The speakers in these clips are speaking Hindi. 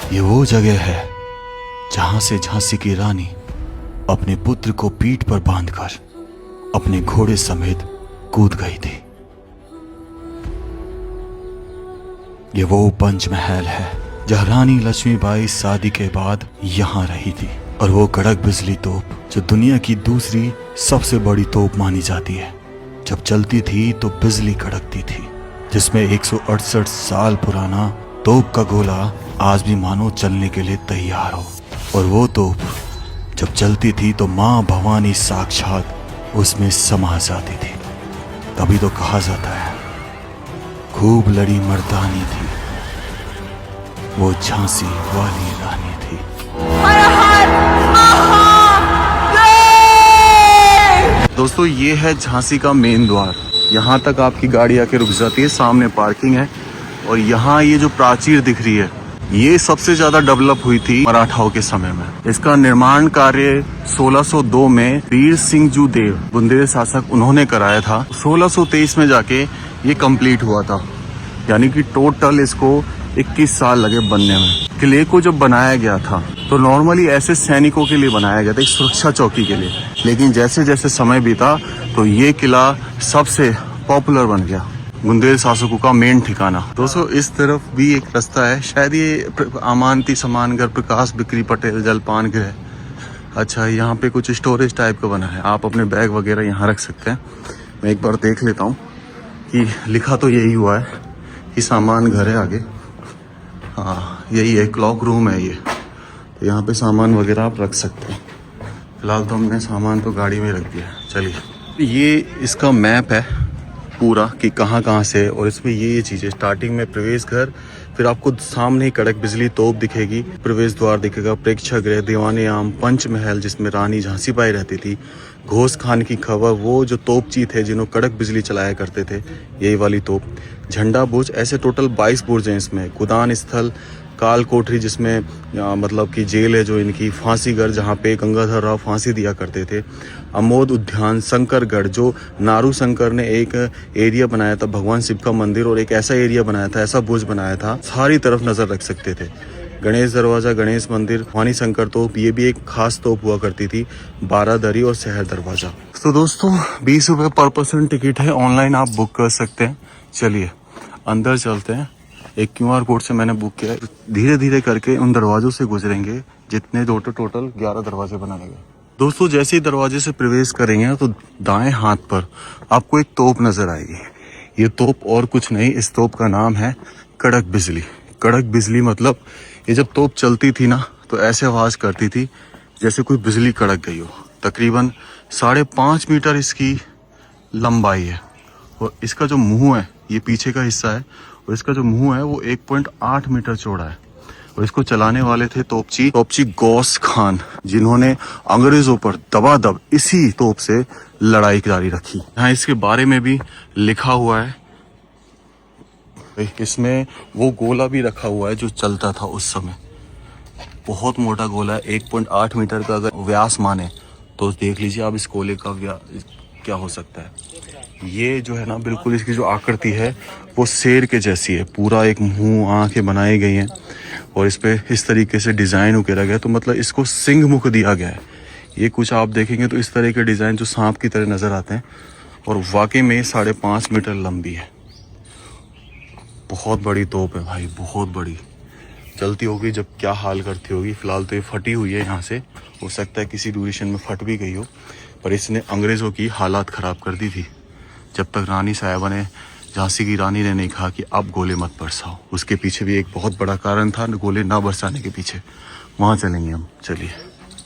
ये वो जगह है जहां से झांसी की रानी अपने पुत्र को पीठ पर बांधकर अपने घोड़े समेत कूद गई थी। ये वो पंचमहल है जहां रानी लक्ष्मीबाई शादी के बाद यहां रही थी। और वो कड़क बिजली तोप जो दुनिया की दूसरी सबसे बड़ी तोप मानी जाती है, जब चलती थी तो बिजली कड़कती थी, जिसमें 168 साल पुराना तोप का गोला आज भी मानो चलने के लिए तैयार हो। और वो तोप जब चलती थी तो माँ भवानी साक्षात उसमें समा जाती थी। तभी तो कहा जाता है खूब लड़ी मर्दानी थी, वो झांसी वाली रानी थी। दोस्तों ये है झांसी का मेन द्वार। यहाँ तक आपकी गाड़ी आके रुक जाती है, सामने पार्किंग है। और यहाँ ये जो प्राचीर दिख रही है ये सबसे ज्यादा डेवलप हुई थी मराठाओं के समय में। इसका निर्माण कार्य 1602 में वीर सिंह जू देव बुंदेल शासक उन्होंने कराया था। 1623 में जाके ये कंप्लीट हुआ था, यानी कि टोटल इसको 21 साल लगे बनने में। किले को जब बनाया गया था तो नॉर्मली ऐसे सैनिकों के लिए बनाया गया था, एक सुरक्षा चौकी के लिए। लेकिन जैसे जैसे समय बीता तो ये किला सबसे पॉपुलर बन गया, बुंदेल शासकों का मेन ठिकाना। दोस्तों इस तरफ भी एक रास्ता है, शायद ये अमानती सामानगर प्रकाश बिक्री पटेल जलपान गृह। अच्छा, यहाँ पे कुछ स्टोरेज टाइप का बना है, आप अपने बैग वगैरह यहाँ रख सकते हैं। मैं एक बार देख लेता हूँ कि लिखा तो यही हुआ है कि सामान घर है आगे। हाँ यही है, क्लॉक रूम है ये, तो यहाँ पे सामान वगैरह आप रख सकते हैं। फिलहाल तो हमने सामान तो गाड़ी में रख दिया। चलिए, ये इसका मैप है पूरा कि कहाँ कहाँ से, और इसमें ये चीज़ें। स्टार्टिंग में प्रवेश घर, फिर आपको सामने ही कड़क बिजली तोप दिखेगी, प्रवेश द्वार दिखेगा, प्रेक्षागृह, दीवाने आम, पंचमहल जिसमें रानी झांसी बाई रहती थी, घोष खान की खबर, वो जो तोपची थे जिन्होंने कड़क बिजली चलाया करते थे, यही वाली तोप, झंडा बुर्ज, ऐसे टोटल 22 बुर्ज हैं इसमें। कुदान स्थल, काल कोठरी जिसमें मतलब कि जेल है जो इनकी, फांसीगढ़ जहाँ पे गंगाधर राव फांसी दिया करते थे, अमोद उद्यान, शंकरगढ़ जो नारू शंकर ने एक एरिया बनाया था, भगवान शिव का मंदिर, और एक ऐसा एरिया बनाया था, ऐसा बुर्ज बनाया था, सारी तरफ नजर रख सकते थे। गणेश दरवाजा, गणेश मंदिर, भवानी शंकर तोप, ये भी एक खास तोप हुआ करती थी, बारादरी और शहर दरवाजा। तो दोस्तों 20 रुपये पर पर्सन टिकट है, ऑनलाइन आप बुक कर सकते हैं। चलिए अंदर चलते हैं। एक QR कोड से मैंने बुक किया है। धीरे धीरे करके उन दरवाजों से गुजरेंगे जितने टोटल 11 दरवाजे बनाए गए। दोस्तों जैसे ही दरवाजे से प्रवेश करेंगे तो दाएं हाथ पर आपको एक तोप नजर आएगी। ये तोप और कुछ नहीं, इस तोप का नाम है कड़क बिजली। कड़क बिजली मतलब ये जब तोप चलती थी ना तो ऐसे आवाज करती थी जैसे कोई बिजली कड़क गई हो। तकरीबन 5.5 मीटर इसकी लंबाई है, और इसका जो मुंह है, ये पीछे का हिस्सा है, और इसका जो मुंह है वो 1.8 मीटर चौड़ा है। और इसको चलाने वाले थे तोपची गौस खान, जिन्होंने अंग्रेजों पर दबादब इसी तोप से लड़ाई जारी रखी। यहाँ इसके बारे में भी लिखा हुआ है, इसमें वो गोला भी रखा हुआ है जो चलता था उस समय। बहुत मोटा गोला है, 1.8 मीटर का अगर व्यास माने तो देख लीजिए आप इस गोले का क्या हो सकता है। ये जो है ना, बिल्कुल इसकी जो आकृति है वो शेर के जैसी है, पूरा एक मुंह, आंखें बनाई गई हैं, और इस पे इस तरीके से डिजाइन उकेरा गया, तो मतलब इसको सिंह मुख दिया गया है। ये कुछ आप देखेंगे तो इस तरह के डिजाइन जो सांप की तरह नजर आते हैं, और वाकई में 5.5 मीटर लंबी है। बहुत बड़ी तोप है भाई, बहुत बड़ी। चलती होगी जब क्या हाल करती होगी। फिलहाल तो ये फटी हुई है, यहाँ से हो सकता है किसी ड्यूरेशन में फट भी गई हो, पर इसने अंग्रेजों की हालात खराब कर दी थी। जब तक रानी साहिबा ने, झांसी की रानी ने नहीं कहा कि अब गोले मत बरसाओ। उसके पीछे भी एक बहुत बड़ा कारण था गोले ना बरसाने के पीछे। वहाँ चलेंगे हम, चलिए।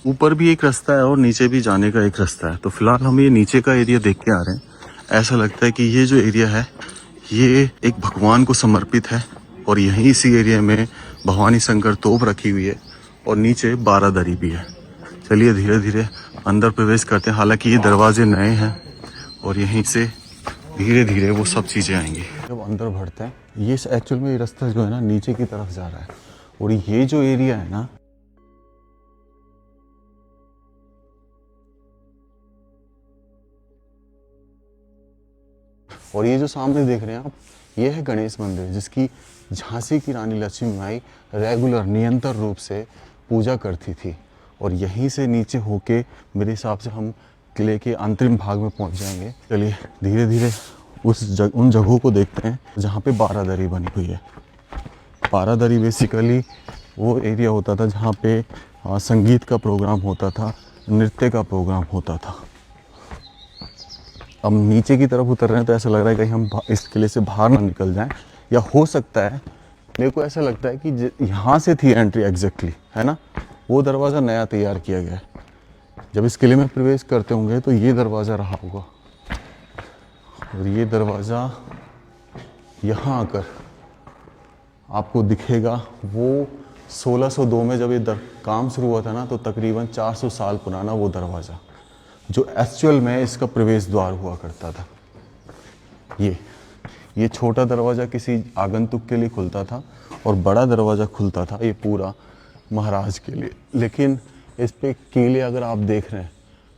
ऊपर भी एक रास्ता है और नीचे भी जाने का एक रास्ता है, तो फिलहाल हम ये नीचे का एरिया देख के आ रहे हैं। ऐसा लगता है कि ये जो एरिया है ये एक भगवान को समर्पित है, और यहीं इसी एरिया में भवानी शंकर तोप रखी हुई है, और नीचे बारादरी भी है। चलिए धीरे धीरे अंदर प्रवेश करते हैं। हालांकि ये दरवाजे नए हैं और यहीं से धीरे धीरे वो सब चीजें आएंगी। जब अंदर बढ़ते हैं, ये एक्चुअल में ये रास्ता जो है ना नीचे की तरफ जा रहा है, और ये जो एरिया है ना, और ये जो सामने देख रहे हैं आप, ये है गणेश मंदिर जिसकी झांसी की रानी लक्ष्मीबाई रेगुलर निरंतर रूप से पूजा करती थी। और यहीं से नीचे होके मेरे हिसाब से हम किले के अंतरिम भाग में पहुंच जाएंगे। चलिए धीरे धीरे उन जगहों को देखते हैं जहाँ पे बारादरी बनी हुई है। बारादरी बेसिकली वो एरिया होता था जहाँ पे संगीत का प्रोग्राम होता था, नृत्य का प्रोग्राम होता था। अब नीचे की तरफ उतर रहे हैं तो ऐसा लग रहा है कहीं हम इस किले से बाहर ना निकल जाएं, या हो सकता है, मेरे को ऐसा लगता है कि यहाँ से थी एंट्री एग्जैक्टली, है ना। वो दरवाज़ा नया तैयार किया गया है। जब इस किले में प्रवेश करते होंगे तो ये दरवाज़ा रहा होगा, और ये दरवाज़ा यहाँ आकर आपको दिखेगा। वो 1602 में जब ये काम शुरू हुआ था ना, तो तकरीबन 400 साल पुराना वो दरवाज़ा, जो एक्चुअल में इसका प्रवेश द्वार हुआ करता था। ये छोटा दरवाज़ा किसी आगंतुक के लिए खुलता था और बड़ा दरवाज़ा खुलता था ये पूरा महाराज के लिए। लेकिन इस पे कीलें अगर आप देख रहे हैं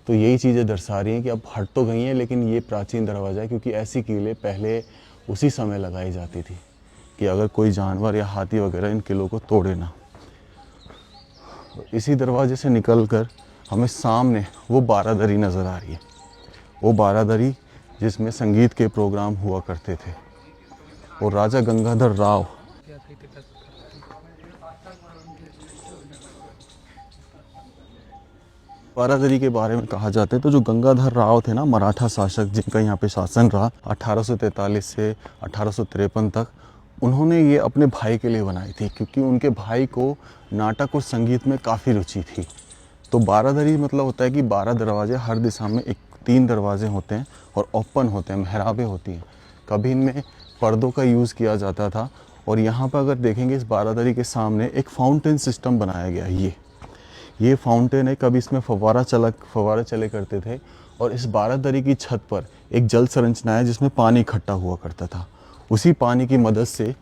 तो यही चीज़ें दर्शा रही हैं कि अब हट तो गई हैं, लेकिन ये प्राचीन दरवाज़ा है, क्योंकि ऐसी कीलें पहले उसी समय लगाई जाती थी कि अगर कोई जानवर या हाथी वगैरह इन किलों को तोड़े ना। इसी दरवाजे से निकलकर हमें सामने वो बारादरी नज़र आ रही है, वो बारादरी जिसमें संगीत के प्रोग्राम हुआ करते थे। और राजा गंगाधर राव बारादरी के बारे में कहा जाता है तो जो गंगाधर राव थे ना, मराठा शासक जिनका यहाँ पे शासन रहा 1843 से 1853 तक, उन्होंने ये अपने भाई के लिए बनाई थी, क्योंकि उनके भाई को नाटक और संगीत में काफ़ी रुचि थी। तो बारादरी मतलब होता है कि 12 दरवाजे, हर दिशा में 3 दरवाजे होते हैं और ओपन होते हैं, मेहराबें होती हैं। कभी इनमें पर्दों का यूज़ किया जाता था। और यहाँ पर अगर देखेंगे इस बारादरी के सामने एक फाउंटेन सिस्टम बनाया गया है। ये फाउंटेन है, कभी इसमें फव्वारा चले करते थे। और इस बारादरी की छत पर एक जल संरचना है जिसमें पानी इकट्ठा हुआ करता था। उसी पानी की मदद से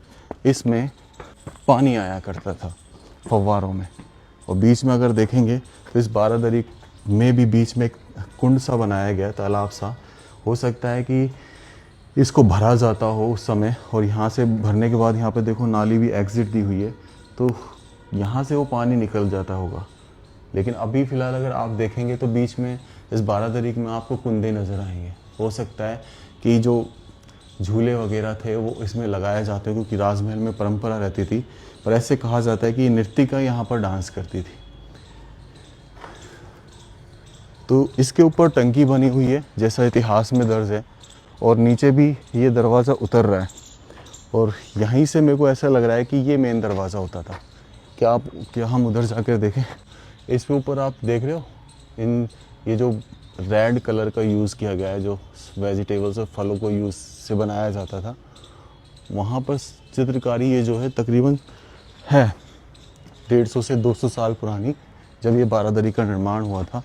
इसमें पानी आया करता था फव्वारों में। और बीच में अगर देखेंगे तो इस बारादरी में भी बीच में एक कुंड सा बनाया गया, तालाब सा। हो सकता है कि इसको भरा जाता हो उस समय, और यहाँ से भरने के बाद यहाँ पे देखो नाली भी एग्जिट दी हुई है, तो यहाँ से वो पानी निकल जाता होगा। लेकिन अभी फ़िलहाल अगर आप देखेंगे तो बीच में इस बारादरी में आपको कुंदे नज़र आएंगे। हो सकता है कि जो झूले वगैरह थे वो इसमें लगाए जाते हैं, क्योंकि राजमहल में परंपरा रहती थी। पर ऐसे कहा जाता है कि नृत्यिका यहाँ पर डांस करती थी। तो इसके ऊपर टंकी बनी हुई है जैसा इतिहास में दर्ज है, और नीचे भी ये दरवाज़ा उतर रहा है। और यहीं से मेरे को ऐसा लग रहा है कि ये मेन दरवाज़ा होता था। क्या हम उधर जाकर देखें? इसके ऊपर आप देख रहे हो ये जो रेड कलर का यूज़ किया गया है, जो वेजिटेबल्स और फलों को यूज़ से बनाया जाता था, वहाँ पर चित्रकारी ये जो है तकरीबन है 150 से 200 साल पुरानी, जब ये बारादरी का निर्माण हुआ था,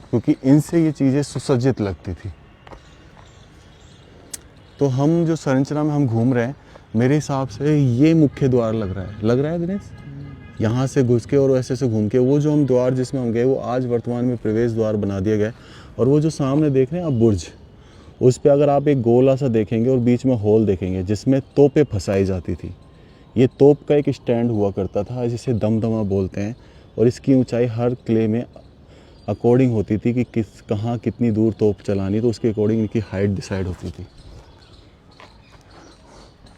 क्योंकि इनसे ये चीज़ें सुसज्जित लगती थी। तो हम जो संरचना में हम घूम रहे हैं, मेरे हिसाब से ये मुख्य द्वार लग रहा है दिनेश। यहाँ से घुस के और ऐसे से घूम के वो जो हम द्वार जिसमें हम गए, वो आज वर्तमान में प्रवेश द्वार बना दिया गया है। और वो जो सामने देख रहे हैं आप बुर्ज, उस पर अगर आप एक गोला सा देखेंगे और बीच में होल देखेंगे जिसमें तोपें फंसाई जाती थी। ये तोप का एक स्टैंड हुआ करता था जिसे दमदमा बोलते हैं, और इसकी ऊंचाई हर किले में अकॉर्डिंग होती थी कि कहाँ कितनी दूर तोप चलानी, तो उसके अकॉर्डिंग इनकी हाइट डिसाइड होती थी।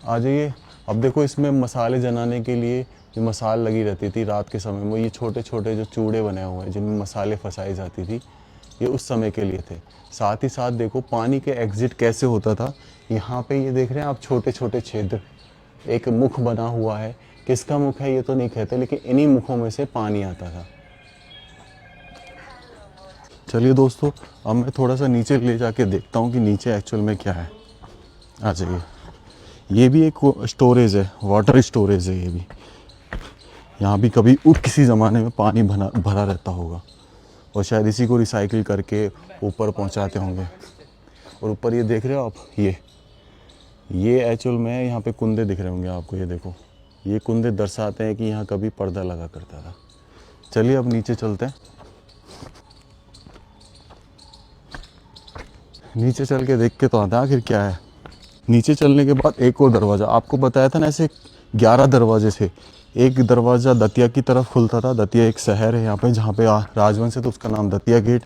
आ जाइए, अब देखो इसमें मसाले जलाने के लिए जो मसाल लगी रहती थी रात के समय में, ये छोटे छोटे जो चूड़े बने हुए हैं जिनमें मसाले फंसाई जाती थी, ये उस समय के लिए थे। साथ ही साथ देखो पानी के एग्जिट कैसे होता था। यहाँ पे ये देख रहे हैं आप छोटे छोटे छिद्र, एक मुख बना हुआ है। किसका मुख है ये तो नहीं कहते, लेकिन इन्हीं मुखों में से पानी आता था। चलिए दोस्तों, अब मैं थोड़ा सा नीचे ले जाके देखता हूँ कि नीचे एक्चुअल में क्या है। आ जाइए, ये भी एक स्टोरेज है, वाटर स्टोरेज है ये भी। यहाँ भी कभी किसी ज़माने में पानी भरा रहता होगा, और शायद इसी को रिसाइकिल करके ऊपर पहुँचाते होंगे। और ऊपर ये देख रहे हो आप, ये एक्चुअल में यहाँ पे कुंदे दिख रहे होंगे आपको। ये देखो, ये कुंदे दर्शाते हैं कि यहाँ कभी पर्दा लगा करता था। चलिए अब नीचे चलते हैं। नीचे चल के देख के तो आता आखिर क्या है। नीचे चलने के बाद एक और दरवाज़ा, आपको बताया था ना ऐसे 11 दरवाजे थे। एक दरवाज़ा दतिया की तरफ खुलता था, दतिया एक शहर है यहाँ पे जहाँ पे राजवंश है तो उसका नाम दतिया गेट।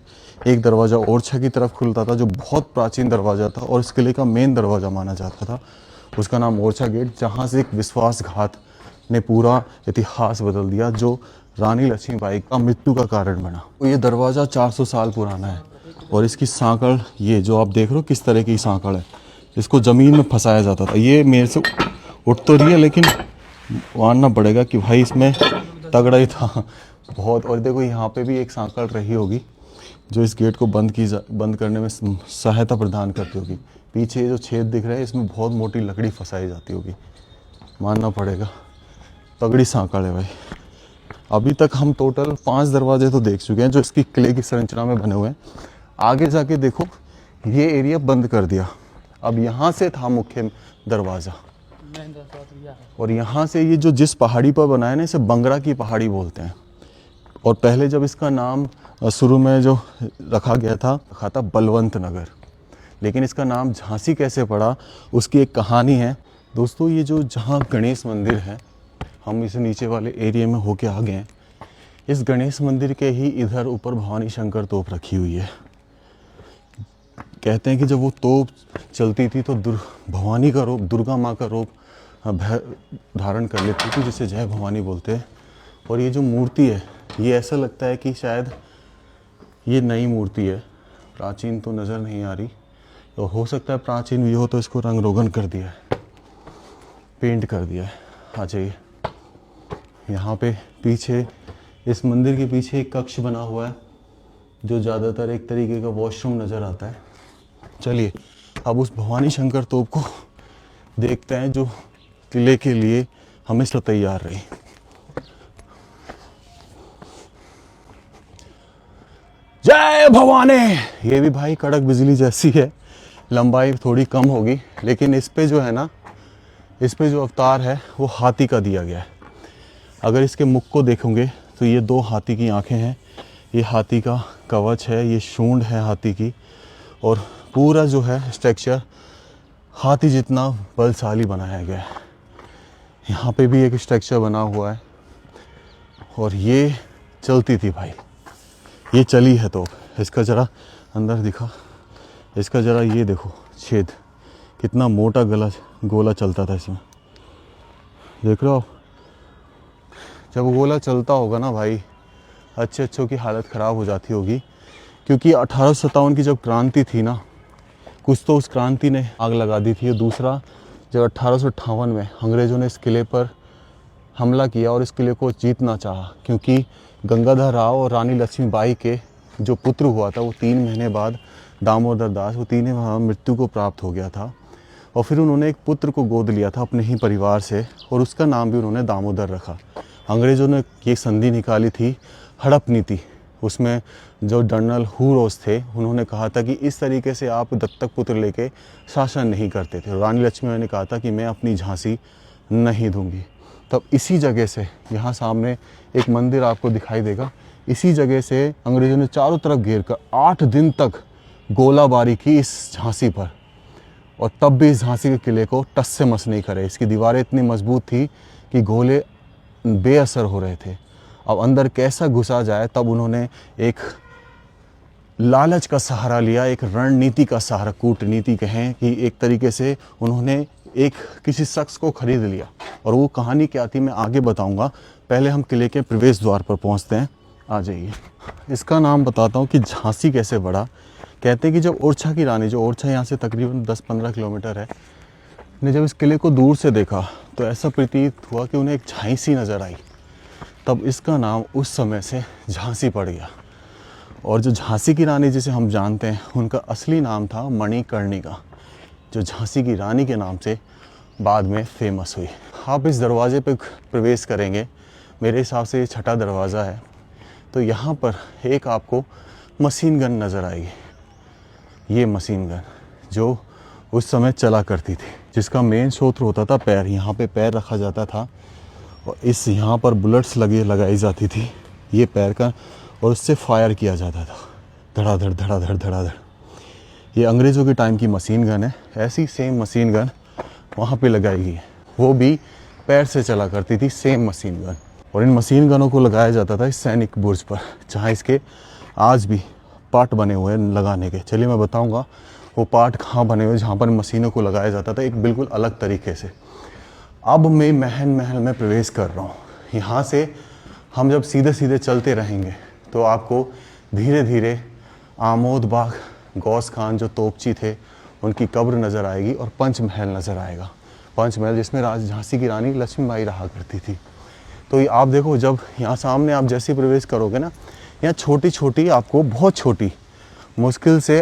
एक दरवाज़ा ओरछा की तरफ खुलता था जो बहुत प्राचीन दरवाज़ा था और इस किले का मेन दरवाज़ा माना जाता था, उसका नाम ओरछा गेट, जहाँ से एक विश्वासघात ने पूरा इतिहास बदल दिया जो रानी लक्ष्मीबाई का मृत्यु का कारण बना। तो ये दरवाज़ा 400 साल पुराना है और इसकी सांकड़ ये जो आप देख रहे हो किस तरह की सांकड़ है, इसको ज़मीन में फंसाया जाता था। ये मेरे से उठ तो रही है लेकिन मानना पड़ेगा कि भाई इसमें तगड़ा ही था बहुत। और देखो यहाँ पे भी एक सांकड़ रही होगी जो इस गेट को बंद करने में सहायता प्रदान करती होगी। पीछे जो छेद दिख रहा है इसमें बहुत मोटी लकड़ी फंसाई जाती होगी, मानना पड़ेगा तगड़ी सांकड़ है भाई। अभी तक हम टोटल 5 दरवाजे तो देख चुके हैं जो इसकी किले की संरचना में बने हुए हैं। आगे जाके देखो ये एरिया बंद कर दिया। अब यहाँ से था मुख्य दरवाज़ा और यहाँ से ये जो जिस पहाड़ी पर बनाया ना इसे बंगरा की पहाड़ी बोलते हैं। और पहले जब इसका नाम शुरू में जो रखा था बलवंत नगर, लेकिन इसका नाम झांसी कैसे पड़ा उसकी एक कहानी है दोस्तों। ये जो जहाँ गणेश मंदिर है, हम इस नीचे वाले एरिया में होके आ गए हैं, इस गणेश मंदिर के ही इधर ऊपर भवानी शंकर तोप रखी हुई है। कहते हैं कि जब वो तोप चलती थी तो भवानी का रूप, दुर्गा माँ का रूप धारण कर लेती थी जिसे जय भवानी बोलते हैं। और ये जो मूर्ति है ये ऐसा लगता है कि शायद ये नई मूर्ति है, प्राचीन तो नज़र नहीं आ रही। तो हो सकता है प्राचीन भी हो तो इसको रंग रोगन कर दिया है, पेंट कर दिया है। आ जाइए, यहाँ पे पीछे इस मंदिर के पीछे एक कक्ष बना हुआ है जो ज़्यादातर एक तरीके का वॉशरूम नज़र आता है। चलिए अब उस भवानी शंकर तोप को देखते हैं जो किले के लिए हमेशा तैयार रही। जय भवानी। ये भी भाई कड़क बिजली जैसी है, लंबाई थोड़ी कम होगी लेकिन इस पे जो है ना, इस पे जो अवतार है वो हाथी का दिया गया है। अगर इसके मुख को देखोगे तो ये 2 हाथी की आंखें हैं, ये हाथी का कवच है, ये सूंड है हाथी की, और पूरा जो है स्ट्रक्चर हाथी जितना बलशाली बनाया गया है। यहाँ पे भी एक स्ट्रक्चर बना हुआ है और ये चलती थी भाई, ये चली है। तो इसका ज़रा अंदर दिखा, इसका ज़रा ये देखो छेद, कितना मोटा गोला चलता था इसमें, देख रहे हो आप। जब गोला चलता होगा ना भाई, अच्छों की हालत ख़राब हो जाती होगी, क्योंकि 1857 की जब क्रांति थी ना, कुछ तो उस क्रांति ने आग लगा दी थी। और दूसरा जब 1858 में अंग्रेज़ों ने इस किले पर हमला किया और इस किले को जीतना चाहा, क्योंकि गंगाधर राव और रानी लक्ष्मीबाई के जो पुत्र हुआ था वो 3 महीने बाद दामोदर दास, वो 3 मृत्यु को प्राप्त हो गया था। और फिर उन्होंने एक पुत्र को गोद लिया था अपने ही परिवार से और उसका नाम भी उन्होंने दामोदर रखा। अंग्रेज़ों ने ये संधि निकाली थी हड़प नीति, उसमें जो जनरल हुरोस थे उन्होंने कहा था कि इस तरीके से आप दत्तक पुत्र लेके शासन नहीं करते थे। रानी लक्ष्मीबाई ने कहा था कि मैं अपनी झांसी नहीं दूंगी। तब इसी जगह से, यहाँ सामने एक मंदिर आपको दिखाई देगा, इसी जगह से अंग्रेज़ों ने चारों तरफ घेर कर 8 दिन तक गोलाबारी की इस झांसी पर, और तब भी इस झांसी के किले को टस से मस नहीं करे। इसकी दीवारें इतनी मजबूत थी कि गोले बेअसर हो रहे थे। अब अंदर कैसा घुसा जाए, तब उन्होंने एक लालच का सहारा लिया, एक रणनीति का सहारा, कूटनीति कहें कि एक तरीके से उन्होंने एक किसी शख्स को खरीद लिया। और वो कहानी क्या थी मैं आगे बताऊंगा, पहले हम किले के प्रवेश द्वार पर पहुंचते हैं। आ जाइए, इसका नाम बताता हूँ कि झांसी कैसे बढ़ा। कहते हैं कि जब ओरछा की रानी, जो ओरछा यहाँ से तकरीबन 10-15 किलोमीटर है, ने जब इस किले को दूर से देखा तो ऐसा प्रतीत हुआ कि उन्हें एक झांसी नज़र आई। तब इसका नाम उस समय से झांसी पड़ गया। और जो झांसी की रानी जिसे हम जानते हैं, उनका असली नाम था मणिकर्णिका, जो झांसी की रानी के नाम से बाद में फेमस हुई। आप इस दरवाजे पर प्रवेश करेंगे, मेरे हिसाब से ये 6ठा दरवाज़ा है, तो यहाँ पर एक आपको मशीन गन नज़र आएगी। ये मशीन गन जो उस समय चला करती थी, जिसका मेन स्रोत होता था पैर, यहाँ पे पैर रखा जाता था और इस यहाँ पर बुलेट्स लगाई जाती थी ये पैर का, और उससे फायर किया जाता था धड़ाधड़ धड़ाधड़ धड़ाधड़। ये अंग्रेज़ों के टाइम की मशीन गन है। ऐसी सेम मशीन गन वहाँ पे लगाई गई है, वो भी पैर से चला करती थी, सेम मशीन गन। और इन मशीन गनों को लगाया जाता था इस सैनिक बुर्ज पर, जहाँ इसके आज भी पार्ट बने हुए हैं लगाने के। चलिए मैं बताऊंगा वो पार्ट कहाँ बने हुए जहाँ पर मशीनों को लगाया जाता था, एक बिल्कुल अलग तरीके से। अब मैं महल में प्रवेश कर रहा हूँ। यहाँ से हम जब सीधे सीधे चलते रहेंगे तो आपको धीरे धीरे आमोद बाग, गौस खान जो तोपची थे उनकी कब्र नज़र आएगी और पंचमहल नज़र आएगा। पंचमहल जिसमें झांसी की रानी लक्ष्मीबाई रहा करती थी। तो ये आप देखो, जब यहाँ सामने आप जैसे प्रवेश करोगे ना, यहाँ छोटी छोटी, आपको बहुत छोटी, मुश्किल से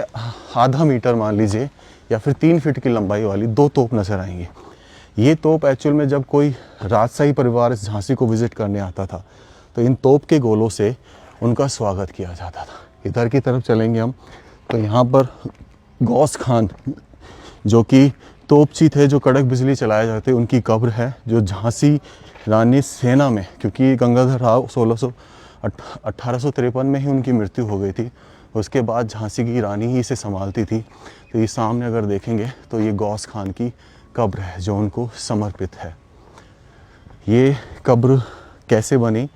आधा मीटर मान लीजिए या फिर 3 फीट की लंबाई वाली 2 तोप नज़र आएंगी। ये तोप एक्चुअल में जब कोई राजशाही परिवार इस झांसी को विज़िट करने आता था तो इन तोप के गोलों से उनका स्वागत किया जाता था। इधर की तरफ चलेंगे हम तो यहाँ पर गौस खान जो कि तोपची थे, जो कड़क बिजली चलाए जाते, उनकी कब्र है, जो झांसी रानी सेना में, क्योंकि गंगाधर राव 1853 में ही उनकी मृत्यु हो गई थी। उसके बाद झांसी की रानी ही इसे संभालती थी। तो ये सामने अगर देखेंगे तो ये गौस खान की कब्र है जो उनको समर्पित है। ये कब्र कैसे बनी,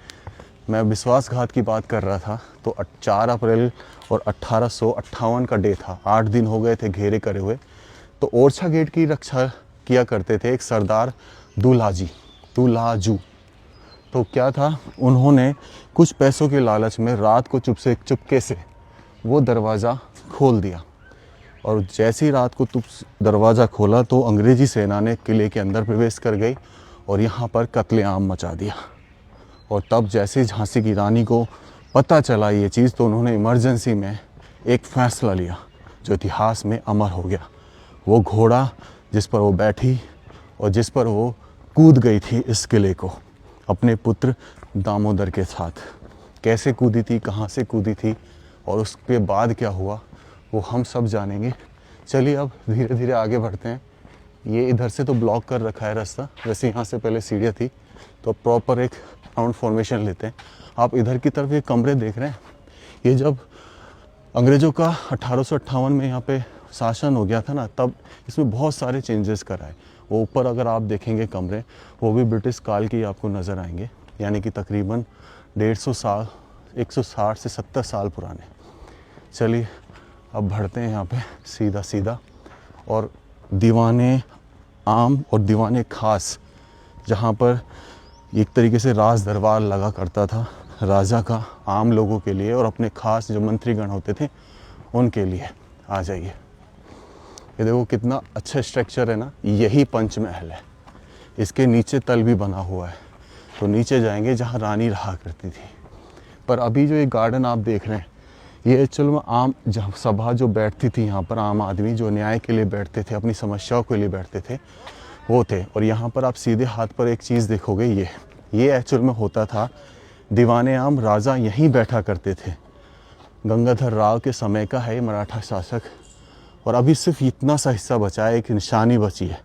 मैं विश्वासघात की बात कर रहा था तो 4 अप्रैल और 1858 का डे था। 8 दिन हो गए थे घेरे करे हुए। तो ओरछा गेट की रक्षा किया करते थे एक सरदार दुलाजू। तो क्या था, उन्होंने कुछ पैसों के लालच में रात को चुपके से वो दरवाज़ा खोल दिया। और जैसे ही रात को दरवाज़ा खोला तो अंग्रेज़ी सेना ने किले के अंदर प्रवेश कर गई और यहाँ पर कत्लेआम मचा दिया। और तब जैसे झांसी की रानी को पता चला ये चीज़ तो उन्होंने इमरजेंसी में एक फ़ैसला लिया जो इतिहास में अमर हो गया। वो घोड़ा जिस पर वो बैठी और जिस पर वो कूद गई थी इस किले को अपने पुत्र दामोदर के साथ, कैसे कूदी थी, कहाँ से कूदी थी और उसके बाद क्या हुआ वो हम सब जानेंगे। चलिए अब धीरे धीरे आगे बढ़ते हैं। ये इधर से तो ब्लॉक कर रखा है रास्ता, वैसे यहाँ से पहले सीढ़ियाँ थी। तो प्रॉपर एक राउंड फॉर्मेशन लेते हैं। आप इधर की तरफ ये कमरे देख रहे हैं, ये जब अंग्रेज़ों का 1858 में यहाँ पे शासन हो गया था ना, तब इसमें बहुत सारे चेंजेस कराए। वो ऊपर अगर आप देखेंगे कमरे, वो भी ब्रिटिश काल के आपको नज़र आएंगे, यानी कि तकरीबन 150 साल, 160 से 70 साल पुराने। चलिए अब बढ़ते हैं यहाँ पे सीधा सीधा। और दीवाने आम और दीवाने खास, जहाँ पर एक तरीके से राज दरबार लगा करता था राजा का, आम लोगों के लिए और अपने खास जो मंत्रीगण होते थे उनके लिए। आ जाइए, ये देखो कितना अच्छा स्ट्रक्चर है ना, यही पंचमहल है। इसके नीचे तल भी बना हुआ है, तो नीचे जाएंगे जहाँ रानी रहा करती थी। पर अभी जो ये गार्डन आप देख रहे हैं, ये एक्चुअल में आम सभा जो बैठती थी यहाँ पर, आम आदमी जो न्याय के लिए बैठते थे, अपनी समस्याओं के लिए बैठते थे, वो थे। और यहाँ पर आप सीधे हाथ पर एक चीज़ देखोगे, ये एक्चुअल में होता था दीवाने आम, राजा यहीं बैठा करते थे। गंगाधर राव के समय का है ये मराठा शासक। और अभी सिर्फ इतना सा हिस्सा बचा है, एक निशानी बची है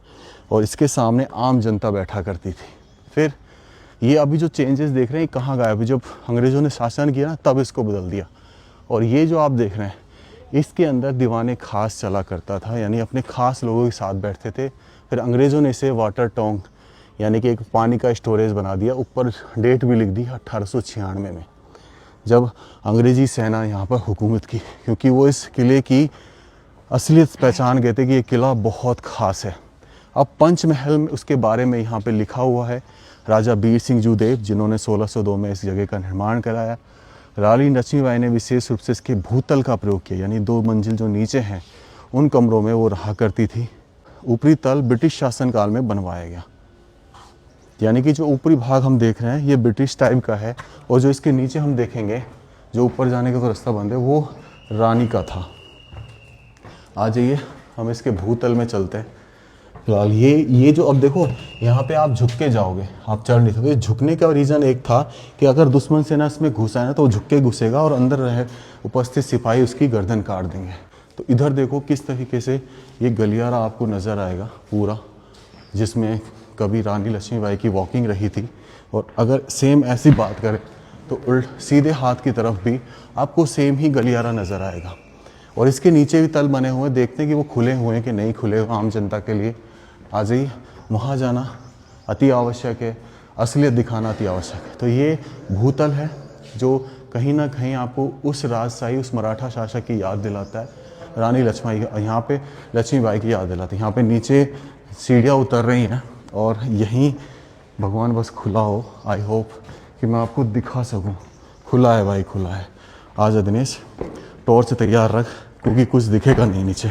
और इसके सामने आम जनता बैठा करती थी। फिर ये अभी जो चेंजेस देख रहे हैं कहाँ गए, अभी जब अंग्रेज़ों ने शासन किया ना तब इसको बदल दिया। और ये जो आप देख रहे हैं इसके अंदर दीवाने खास चला करता था, यानी अपने खास लोगों के साथ बैठते थे। फिर अंग्रेज़ों ने इसे वाटर टोंग यानी कि एक पानी का स्टोरेज बना दिया। ऊपर डेट भी लिख दी 1896 में, जब अंग्रेज़ी सेना यहाँ पर हुकूमत की, क्योंकि वो इस किले की असलियत पहचान गए थे कि ये किला बहुत ख़ास है। अब पंचमहल में उसके बारे में यहाँ पे लिखा हुआ है, राजा बीर सिंह जूदेव जिन्होंने 1602 में इस जगह का निर्माण कराया। रानी लक्ष्मीबाई ने विशेष रूप से इसके भूतल का प्रयोग किया, यानी 2 मंजिल जो नीचे हैं उन कमरों में वो रहा करती थी। ऊपरी तल ब्रिटिश शासनकाल में बनवाया गया, यानी कि जो ऊपरी भाग हम देख रहे हैं ये ब्रिटिश टाइप का है। और जो इसके नीचे हम देखेंगे, जो ऊपर जाने का रास्ता बंद है, वो रानी का था। आ जाइए हम इसके भूतल में चलते हैं। फिलहाल ये जो अब देखो यहाँ पे आप झुक के जाओगे, आप चढ़ नहीं सकते। झुकने का रीज़न एक था कि अगर दुश्मन सेना इसमें घुसा है ना तो वो झुक के घुसेगा और अंदर रहे उपस्थित सिपाही उसकी गर्दन काट देंगे। तो इधर देखो किस तरीके से ये गलियारा आपको नज़र आएगा पूरा, जिसमें कभी रानी लक्ष्मीबाई की वॉकिंग रही थी। और अगर सेम ऐसी बात करें तो सीधे हाथ की तरफ भी आपको सेम ही गलियारा नज़र आएगा। और इसके नीचे भी तल बने हुए हैं, देखते हैं कि वो खुले हुए हैं कि नहीं खुले हुए आम जनता के लिए। आ जाइए, वहाँ जाना अति आवश्यक है, असलियत दिखाना अति आवश्यक है। तो ये भूतल है जो कहीं ना कहीं आपको उस राजशाही, उस मराठा शासक की याद दिलाता है, रानी लक्ष्मीबाई, यहाँ पे लक्ष्मीबाई की याद दिलाती है। यहाँ पे नीचे सीढ़ियाँ उतर रही हैं और यहीं भगवान बस खुला हो, आई होप कि मैं आपको दिखा सकूं। खुला है भाई, खुला है। आजा दिनेश, टॉर्च तैयार रख क्योंकि कुछ दिखेगा नहीं नीचे।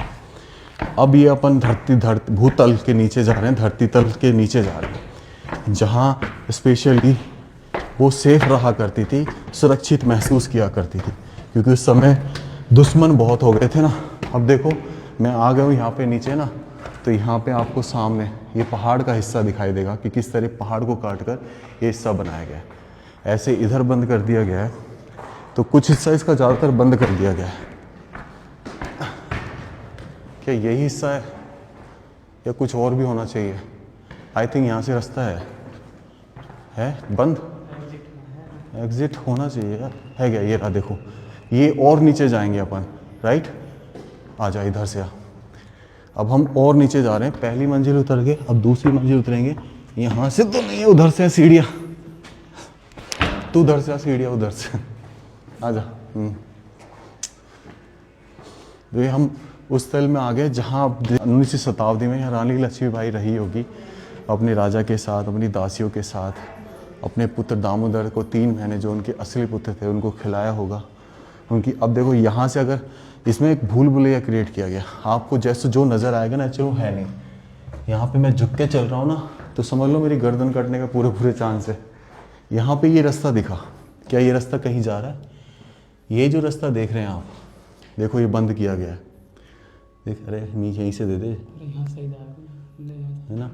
अब ये अपन धरती भूतल के नीचे जा रहे हैं, धरती तल के नीचे जा रहे हैं, जहाँ स्पेशली वो सेफ रहा करती थी, सुरक्षित महसूस किया करती थी, क्योंकि उस समय दुश्मन बहुत हो गए थे ना। अब देखो मैं आ गया हूँ यहाँ पे नीचे ना, तो यहाँ पे आपको सामने ये पहाड़ का हिस्सा दिखाई देगा कि किस तरह पहाड़ को काट कर ये हिस्सा बनाया गया है। ऐसे इधर बंद कर दिया गया है, तो कुछ हिस्सा इसका ज़्यादातर बंद कर दिया गया है। क्या यही हिस्सा है या कुछ और भी होना चाहिए? आई थिंक यहाँ से रास्ता है बंद, एग्जिट होना चाहिए यार, है क्या? ये रहा देखो, ये और नीचे जाएंगे अपन, राइट? आ जा इधर से आ। अब हम और नीचे जा रहे हैं, पहली मंजिल उतर गए, अब दूसरी मंजिल उतरेंगे। यहाँ से तो नहीं है, उधर से सीढ़ियाँ, तू उधर से आ, सीढ़ियाँ उधर से आ जा। तो ये हम उस तल में आ गए जहाँ 19वीं शताब्दी में यहाँ रानी लक्ष्मीबाई रही होगी अपने राजा के साथ, अपनी दासियों के साथ, अपने पुत्र दामोदर को 3 महीने जो उनके असली पुत्र थे उनको खिलाया होगा उनकी। अब देखो यहाँ से अगर इसमें एक भूल भुलैया क्रिएट किया गया, आपको जैसे जो नज़र आएगा ना चलो है नहीं। यहाँ पे मैं झुक के चल रहा हूँ ना, तो समझ लो मेरी गर्दन कटने का पूरे चांस है। यहाँ पे ये रास्ता दिखा, क्या ये रास्ता कहीं जा रहा है? ये जो रास्ता देख रहे हैं आप, देखो ये बंद किया गया है, देख, अरे नीचे यहीं से दे दे, है ना?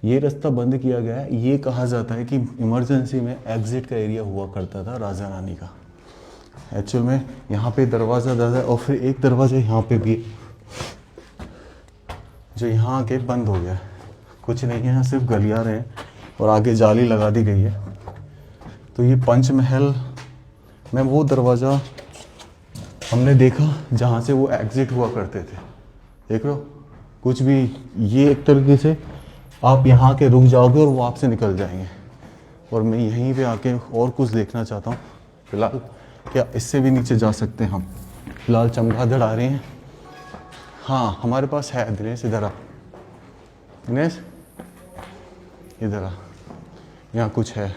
ये रास्ता बंद किया गया है। ये कहा जाता है कि इमरजेंसी में एग्जिट का एरिया हुआ करता था राजा रानी का। एक्चुअल में यहाँ पे दरवाज़ा ज़्यादा है और फिर एक दरवाज़ा यहाँ पे भी जो यहाँ आके बंद हो गया है। कुछ नहीं है, यहाँ सिर्फ गलियारे हैं और आगे जाली लगा दी गई है। तो ये पंचमहल में वो दरवाज़ा हमने देखा जहाँ से वो एग्जिट हुआ करते थे, देख लो कुछ भी। ये एक तरीके से आप यहाँ के रुक जाओगे और वो आपसे निकल जाएंगे। और मैं यहीं पे आके और कुछ देखना चाहता हूँ। फिलहाल क्या इससे भी नीचे जा सकते हैं हम? फिलहाल चमगादड़ आ रहे हैं। हाँ हमारे पास है, दिनेश इधर आ, दिनेश इधर आ, यहाँ कुछ है,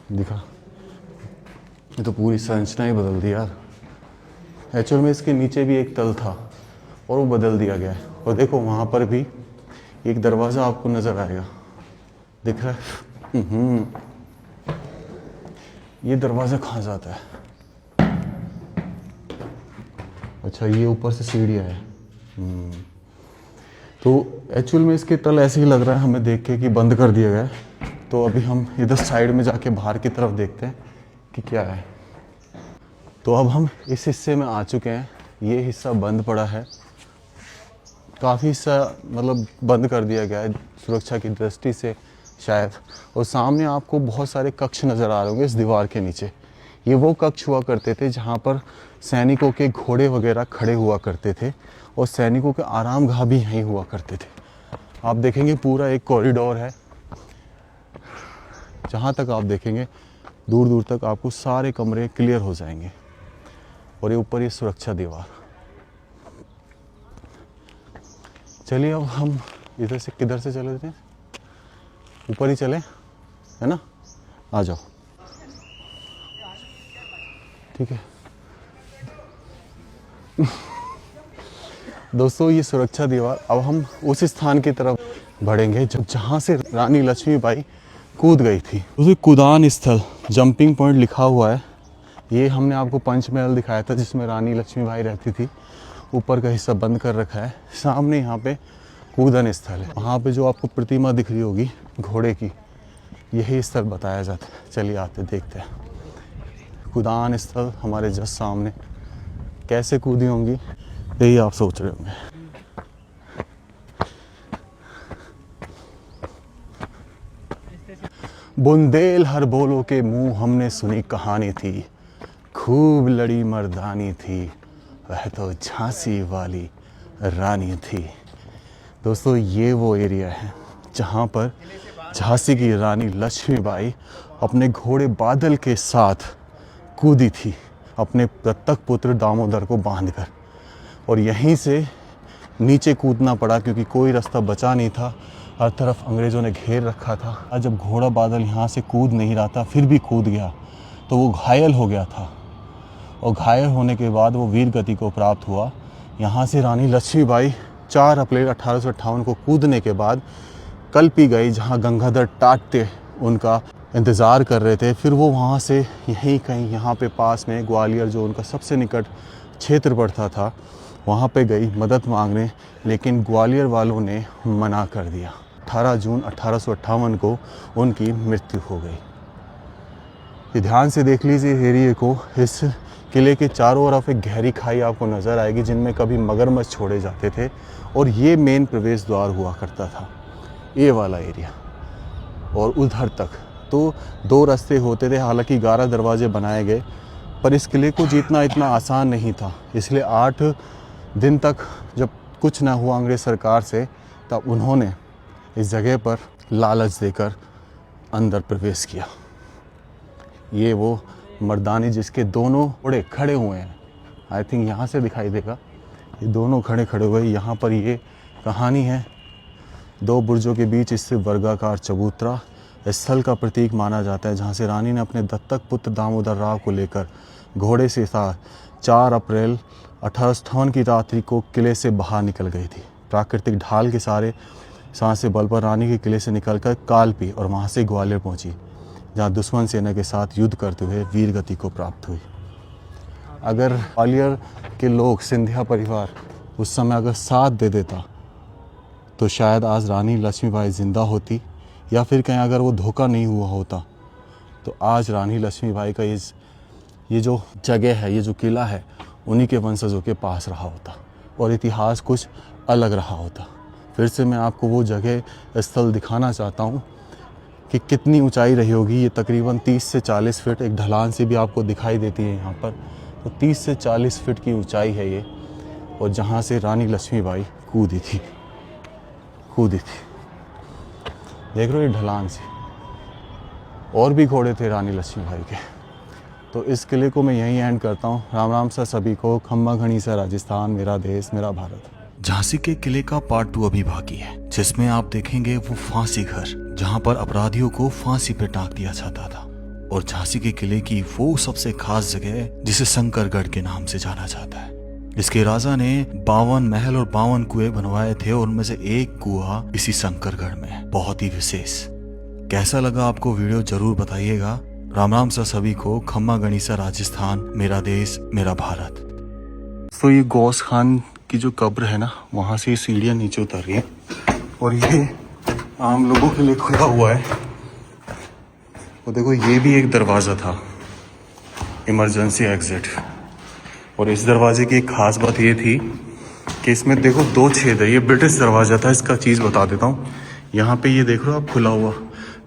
दिखा। ये तो पूरी संरचना ही बदल दी यार। एक्चुअल में इसके नीचे भी एक तल था और वो बदल दिया गया है। और देखो वहाँ पर भी एक दरवाज़ा आपको नज़र आएगा, दिख रहा है? ये दरवाज़ा कहाँ जाता है? अच्छा ये ऊपर से सीढ़ियाँ है। तो एक्चुअल में इसके तल ऐसे ही लग रहा है हमें देख के कि बंद कर दिया गया है। तो अभी हम इधर साइड में जाके बाहर की तरफ देखते हैं कि क्या है। तो अब हम इस हिस्से में आ चुके हैं। ये हिस्सा बंद पड़ा है, काफ़ी हिस्सा मतलब बंद कर दिया गया है सुरक्षा की दृष्टि से शायद। और सामने आपको बहुत सारे कक्ष नज़र आ रहे होंगे इस दीवार के नीचे। ये वो कक्ष हुआ करते थे जहाँ पर सैनिकों के घोड़े वगैरह खड़े हुआ करते थे और सैनिकों के आरामगाह भी यहीं हुआ करते थे। आप देखेंगे पूरा एक कॉरिडोर है, जहाँ तक आप देखेंगे दूर दूर तक आपको सारे कमरे क्लियर हो जाएंगे। और ये ऊपर ये सुरक्षा दीवार। चलिए अब हम इधर से किधर से चले थे? ऊपर ही चले, है ना? आ जाओ, ठीक है। दोस्तों ये सुरक्षा दीवार, अब हम उस स्थान की तरफ बढ़ेंगे जहाँ से रानी लक्ष्मीबाई कूद गई थी। उसे कूदान स्थल, जंपिंग पॉइंट लिखा हुआ है। ये हमने आपको पंचमहल दिखाया था जिसमें रानी लक्ष्मीबाई रहती थी। ऊपर का हिस्सा बंद कर रखा है। सामने यहाँ पे कूदन स्थल है। वहाँ पे जो आपको प्रतिमा दिख रही होगी घोड़े की, यही स्थल बताया जाता है। चलिए आते देखते हैं। कूदान स्थल हमारे जस्ट सामने। कैसे कूदी होंगी यही आप सोच रहे होंगे। बुंदेल हर बोलो के मुंह हमने सुनी कहानी थी, खूब लड़ी मर्दानी थी, वह तो झांसी वाली रानी थी। दोस्तों ये वो एरिया है जहाँ पर झांसी की रानी लक्ष्मीबाई अपने घोड़े बादल के साथ कूदी थी अपने दत्तक पुत्र दामोदर को बांधकर, और यहीं से नीचे कूदना पड़ा क्योंकि कोई रास्ता बचा नहीं था, हर तरफ अंग्रेज़ों ने घेर रखा था। आज जब घोड़ा बादल यहाँ से कूद नहीं रहा था फिर भी कूद गया तो वो घायल हो गया था, और घायल होने के बाद वो वीर गति को प्राप्त हुआ। यहाँ से रानी लक्ष्मीबाई 4 अप्रैल 1858 को कूदने के बाद कल्पी गई, जहाँ गंगाधर टाटे उनका इंतज़ार कर रहे थे। फिर वो वहाँ से यहीं कहीं यहाँ पे पास में ग्वालियर, जो उनका सबसे निकट क्षेत्र पड़ता था, वहाँ पे गई मदद मांगने, लेकिन ग्वालियर वालों ने मना कर दिया। 18 जून 1858 को उनकी मृत्यु हो गई। ये ध्यान से देख लीजिए एरिए को। इस किले के चारों तरफ एक गहरी खाई आपको नज़र आएगी जिनमें कभी मगरमच्छ छोड़े जाते थे, और ये मेन प्रवेश द्वार हुआ करता था, ये वाला एरिया। और उधर तक तो 2 रास्ते होते थे, हालांकि 11 दरवाजे बनाए गए, पर इस किले को जीतना इतना आसान नहीं था। इसलिए 8 दिन तक जब कुछ ना हुआ अंग्रेज़ सरकार से, तब उन्होंने इस जगह पर लालच देकर अंदर प्रवेश किया। ये वो मर्दानी जिसके दोनों घोड़े खड़े हुए हैं, आई थिंक यहाँ से दिखाई देगा, ये दोनों खड़े हुए। यहाँ पर ये कहानी है, 2 बुर्जों के बीच इससे वर्गाकार चबूतरा स्थल का प्रतीक माना जाता है, जहाँ से रानी ने अपने दत्तक पुत्र दामोदर राव को लेकर घोड़े से साथ 4 अप्रैल 1858 की रात्रि को किले से बाहर निकल गई थी। प्राकृतिक ढाल के सारे सांसे बल पर रानी के किले से निकलकर कालपी और वहाँ से ग्वालियर पहुँची, जहाँ दुश्मन सेना के साथ युद्ध करते हुए वीर गति को प्राप्त हुई। अगर ग्वालियर के लोग, सिंधिया परिवार उस समय अगर साथ दे देता तो शायद आज रानी लक्ष्मीबाई जिंदा होती, या फिर कहीं अगर वो धोखा नहीं हुआ होता तो आज रानी लक्ष्मीबाई का ये जो जगह है, ये जो किला है, उन्हीं के वंशजों के पास रहा होता और इतिहास कुछ अलग रहा होता। फिर से मैं आपको वो जगह स्थल दिखाना चाहता हूँ कि कितनी ऊंचाई रही होगी। ये तकरीबन 30 से 40 फीट, एक ढलान से भी आपको दिखाई देती है यहाँ पर, तो 30 से 40 फीट की ऊंचाई है ये, और जहाँ से रानी लक्ष्मीबाई कूदी थी। देख रहे हो ये ढलान से, और भी घोड़े थे रानी लक्ष्मीबाई के। तो इस किले को मैं यहीं एंड करता हूँ। राम राम सा सभी को। खम्मा घनी सा राजस्थान, मेरा देश मेरा भारत। झांसी के किले का पार्ट 2 अभी बाकी है, जिसमें आप देखेंगे वो फांसी घर, जहां पर अपराधियों को फांसी पे टांग दिया जाता था, और झांसी के किले की वो सबसे खास जगह है जिसे शंकरगढ़ के नाम से जाना जाता है। इसके राजा ने 52 महल और 52 कुएं बनवाए थे, और उनमें से एक कुआं इसी शंकरगढ़ में है, बहुत ही विशेष। कैसा लगा आपको वीडियो जरूर बताइएगा। राम राम सा सभी को। खम्मा गणिसा राजस्थान, मेरा देश मेरा भारत। तो ये गौस खान की जो कब्र है ना, वहाँ से ये सीढ़ियाँ नीचे उतर रही हैं, और ये आम लोगों के लिए खुला हुआ है। और देखो ये भी एक दरवाज़ा था, इमरजेंसी एग्जिट। और इस दरवाजे की एक खास बात ये थी कि इसमें देखो 2 छेद है। ये ब्रिटिश दरवाज़ा था, इसका चीज़ बता देता हूँ। यहाँ पे ये देख रहे हो आप, खुला हुआ।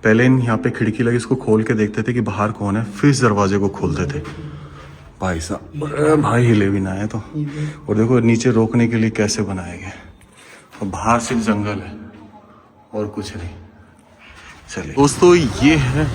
पहले यहाँ पे खिड़की लगी, इसको खोल के देखते थे कि बाहर कौन है, फिर इस दरवाजे को खोलते थे। भाई साहब, भाई हिले भी ना है तो। और देखो नीचे रोकने के लिए कैसे बनाए गए, और बाहर सिर्फ जंगल है और कुछ नहीं। चलिए दोस्तों, ये है